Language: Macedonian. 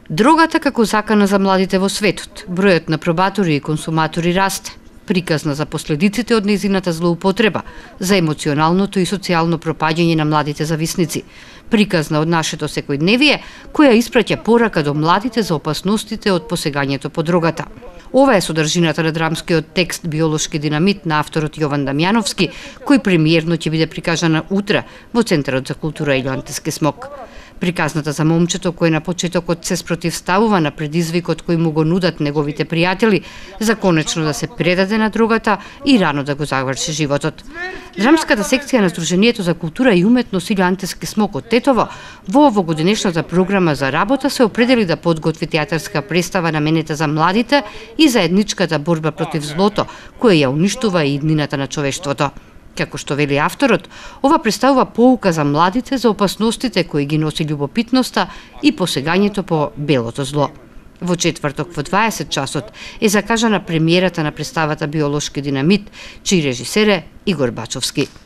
Дрогата како закана за младите во светот, бројот на пробатори и консуматори расте. Приказна за последиците од нејзината злоупотреба, за емоционалното и социјално пропаѓање на младите зависници. Приказна од нашето секојдневие, која испраќа порака до младите за опасностите од посегањето по дрогата. Ова е содржината на драмскиот текст «Биолошки динамит» на авторот Јован Дамјановски, кој премиерно ќе биде прикажана утре во Центарот за култура Илијантиски смок. Приказната за момчето кој на почетокот се спротивставува на предизвикот кој му го нудат неговите пријатели за конечно да се предаде на дрогата и рано да го заврши животот. Драмската секција на Сдруженијето за култура и уметност Илијантиски смок од Тетово во овогодинешната програма за работа се определи да подготви театарска представа наменета за младите и заедничката борба против злото, која ја уништува и иднината на човештвото. Како што вели авторот, ова представува поука за младите за опасностите кои ги носи љубопитноста и посегањето по белото зло. Во четврток во 20 часот е закажана премиерата на представата «Биолошки динамит», чиј режисер е Игор Бачовски.